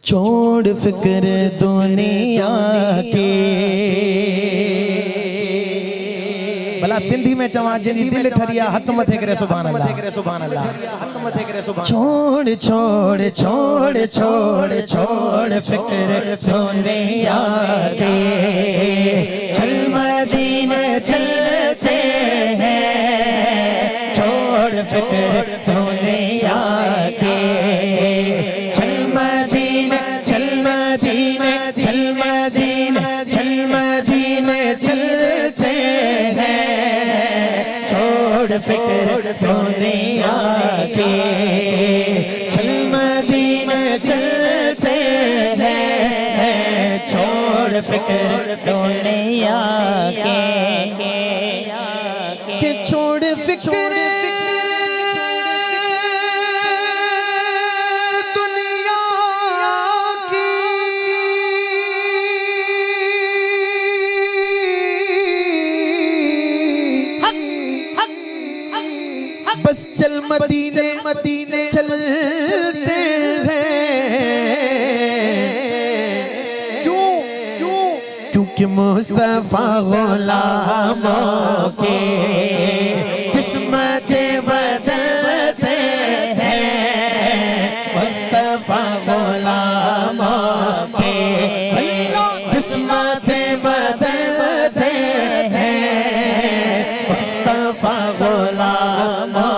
छोड़ फिक्र दुनिया के भला सिंधी में चवा जिनी दिल ठरिया हथ मथे करे सुभान अल्लाह छोड़ छोड़ छोड़ छोड़ छोड़ फिक्र दुनिया के चल मदीने चलते हैं छोड़ फिक्र दुनिया के चलते हैं छोड़ फिक्र दुनिया के चल मदीने चलते हैं छोड़ फिक्र दुनिया के छोड़ फिक्र बस चल मदीने मदीने चलते हैं क्यों क्यों क्योंकि मुस्तफा गुलामों के किस्मत बदलते हैं मुस्तफा गुलामों के किस्मत बदलते हैं मुस्तफा गुलामों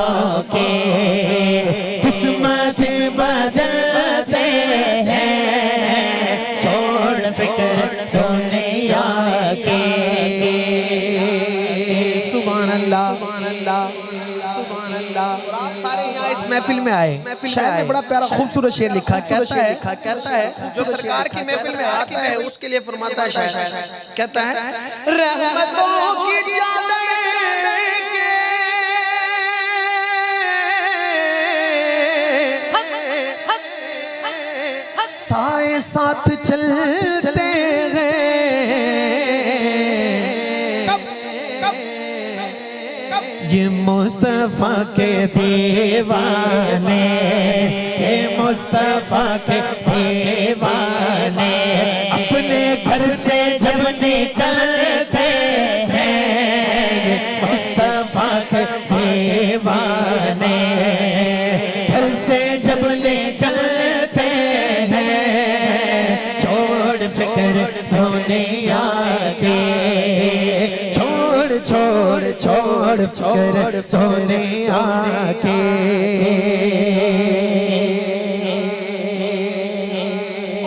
के किस्मत बदलते हैं छोड़ फिक्र दुनिया के सुभान अल्लाह सुभान अल्लाह। सारे यहाँ इस महफिल में आए, शायर ने बड़ा प्यारा खूबसूरत शेर लिखा, कहता है जो सरकार की महफिल में आता है उसके लिए फरमाता है शायर, कहता है रहमतों की चादर साए साथ चलते हैं ये मुस्तफा के दीवाने ये मुस्तफा के दीवाने अपने घर से जब निकलते हैं मुस्तफा के दीवाने घर से जब निकलते फिक्र दुनिया के छोड़ छोड़ छोड़ फिक्र दुनिया के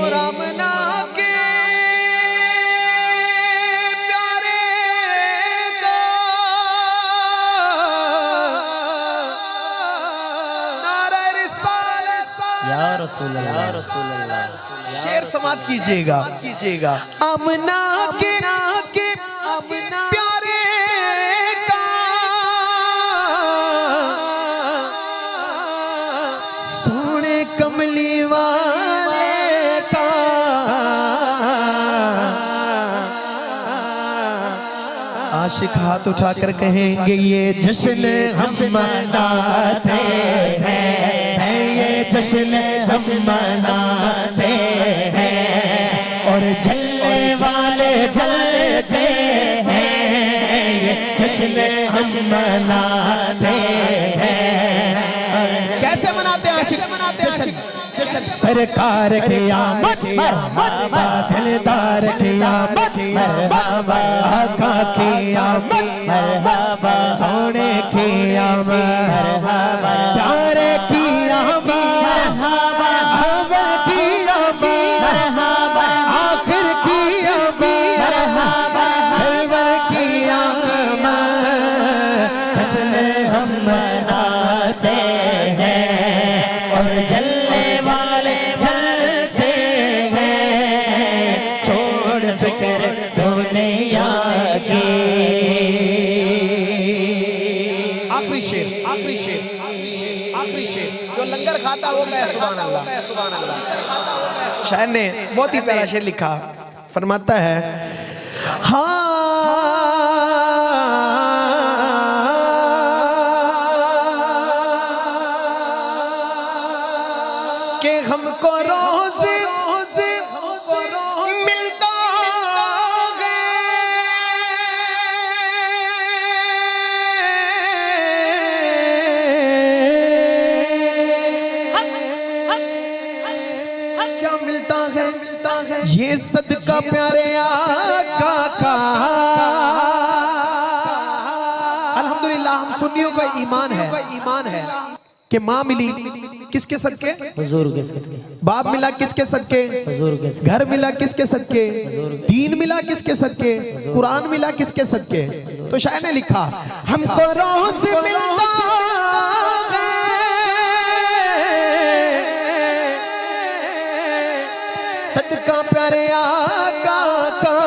और आमना के प्यारे का नारा रिसालत या रसूल अल्लाह शेर समाप्त कीजिएगा आमना के प्यारे का सोने कमली वाले का आशिक हाथ उठाकर कहेंगे ये जश्न हम मनाते हैं ये जश्न हम मनाते और जलने वाले जलते हैं ये जश्न हम मनाते हैं। कैसे मनाते हैं आशिक जश्न सरकार की आमद मरहबा दिलदार की आमद मरहबा आका की आमद मरहबा सोने की आमद मरहबा प्यारे की आमद आखिरी शेर जो लंगर खाता वो मैं सुभान अल्लाह। शायर ने बहुत ही प्यारा शेर लिखा, फरमाता है हाँ कि हमको रोज़ क्या मिलता है ये सदका प्यारे आका का। अल्हम्दुलिल्लाह हम सुन्नियों का ईमान है कि माँ मिली किसके सदके? हुजूर के सदके। बाप मिला किसके सदके? हुजूर के सदके। घर मिला किसके सदके? दीन मिला किसके सदके? कुरान मिला किसके सदके? तो शायर ने लिखा हमको रोज मिलता है सदका प्यारे आका का।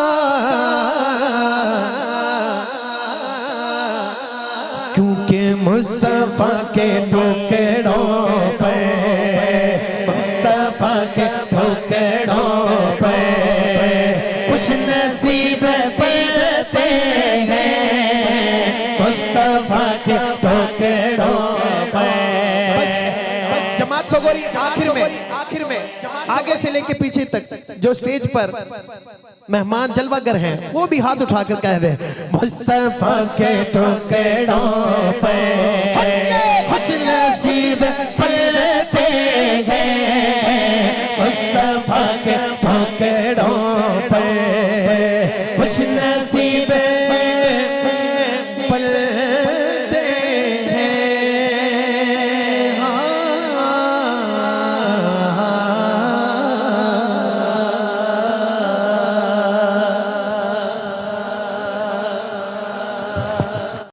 क्योंकि मुस्तफा के टुकड़ों पे, मुस्तफा के टुकड़ों पे खुश नसीब पड़ते हैं, मुस्तफा के टुकड़ों पे। बस जमात सगोरी आखिर में आगे से लेके पीछे तक जो स्टेज पर मेहमान जलवागर हैं वो भी हाथ उठाकर कह दे मुस्तफा के टुकड़ों पे खुश नसीब